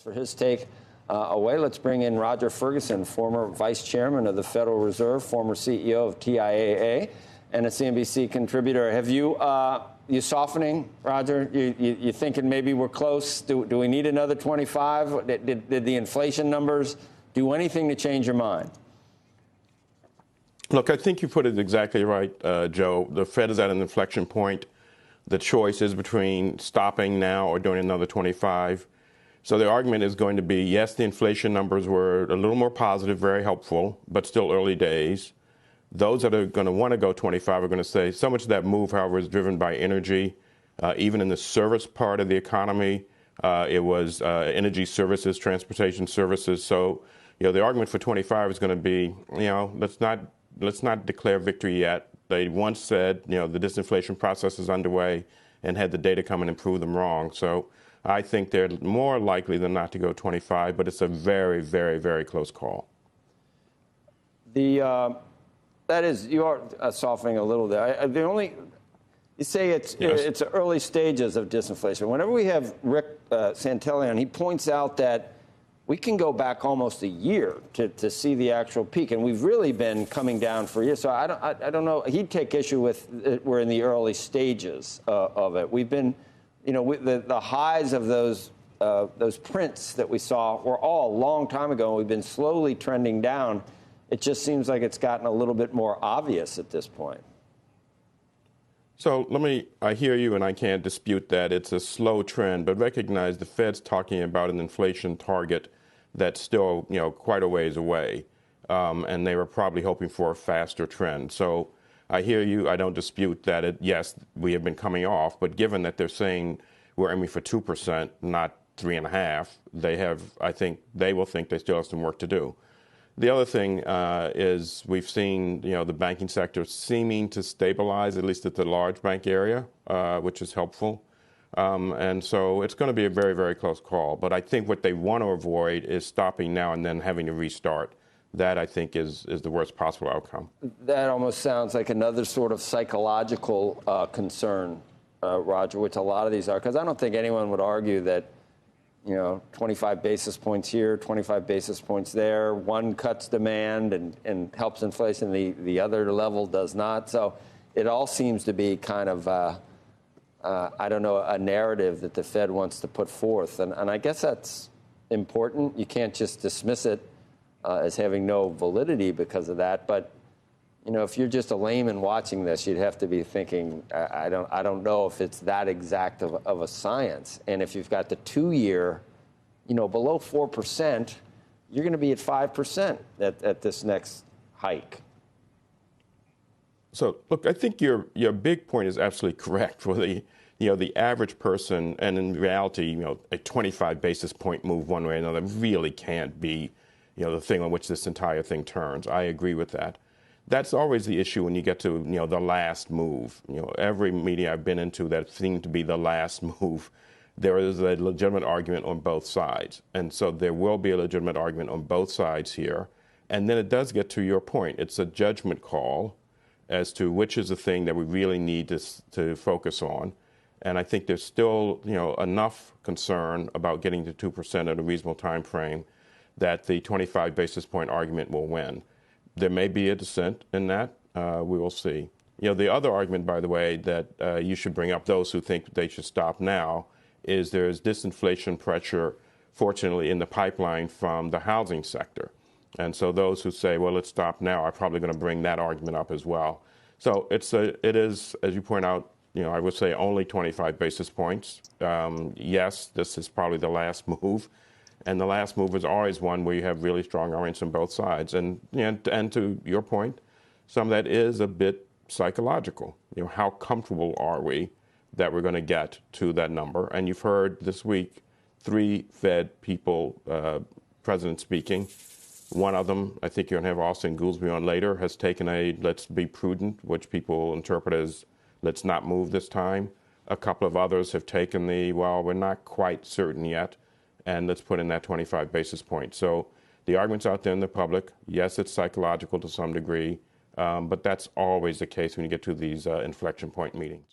For his take away, let's bring in Roger Ferguson, former vice chairman of the Federal Reserve, former CEO of TIAA, and a CNBC contributor. Have you softening, Roger? You thinking maybe we're close? Do we need another 25? Did the inflation numbers do anything to change your mind? Look, I think you put it exactly right, Joe. The Fed is at an inflection point. The choice is between stopping now or doing another 25. So the argument is going to be, yes, the inflation numbers were a little more positive, very helpful, but still early days. Those that are going to want to go 25 are going to say so much of that move, however, is driven by energy. Even in the service part of the economy, it was energy services, transportation services. So, the argument for 25 is going to be, let's not declare victory yet. They once said, the disinflation process is underway and had the data come and and prove them wrong. So I think they're more likely than not to go 25, but it's a very, very, very close call. That is, you are softening a little there. You say it's early stages of disinflation. Whenever we have Rick Santelli on, he points out that we can go back almost a year to see the actual peak, and we've really been coming down for years. So I don't know. He'd take issue with we're in the early stages of it. We've been, the highs of those prints that we saw were all a long time ago, and we've been slowly trending down. It just seems like it's gotten a little bit more obvious at this point. So I hear you, and I can't dispute that. It's a slow trend, but recognize the Fed's talking about an inflation target that's still, quite a ways away. And they were probably hoping for a faster trend. So I hear you. I don't dispute that. Yes, we have been coming off, but given that they're saying we're aiming for 2%, not 3.5%, I think they will think they still have some work to do. The other thing is we've seen, the banking sector seeming to stabilize, at least at the large bank area, which is helpful. And so it's going to be a very, very close call. But I think what they want to avoid is stopping now and then having to restart. That, I think, is the worst possible outcome. That almost sounds like another sort of psychological concern, Roger, which a lot of these are. Because I don't think anyone would argue that 25 basis points here, 25 basis points there. One cuts demand and helps inflation. The other level does not. So it all seems to be kind of, a narrative that the Fed wants to put forth. And I guess that's important. You can't just dismiss it as having no validity because of that. But, if you're just a layman watching this, you'd have to be thinking, I don't know if it's that exact of a science. And if you've got the 2-year, below 4%, you're going to be at 5% at this next hike. So, look, I think your big point is absolutely correct for the average person. And in reality, a 25 basis point move one way or another really can't be, the thing on which this entire thing turns. I agree with that. That's always the issue when you get to, the last move. Every meeting I've been into that seemed to be the last move, there is a legitimate argument on both sides. And so there will be a legitimate argument on both sides here. And then it does get to your point. It's a judgment call as to which is the thing that we really need to focus on. And I think there's still, enough concern about getting to 2% at a reasonable time frame that the 25 basis point argument will win. There may be a dissent in that. We will see. The other argument, by the way, that you should bring up, those who think they should stop now, is there's disinflation pressure, fortunately, in the pipeline from the housing sector. And so those who say, well, let's stop now, are probably going to bring that argument up as well. So it is, as you point out, I would say only 25 basis points. Yes, this is probably the last move. And the last move is always one where you have really strong arguments on both sides. And to your point, some of that is a bit psychological. How comfortable are we that we're going to get to that number? And you've heard this week 3 Fed people, presidents speaking. One of them, I think you're going to have Austin Goolsbee on later, has taken a let's be prudent, which people interpret as let's not move this time. A couple of others have taken well, we're not quite certain yet, and let's put in that 25 basis point. So the argument's out there in the public. Yes, it's psychological to some degree, but that's always the case when you get to these inflection point meetings.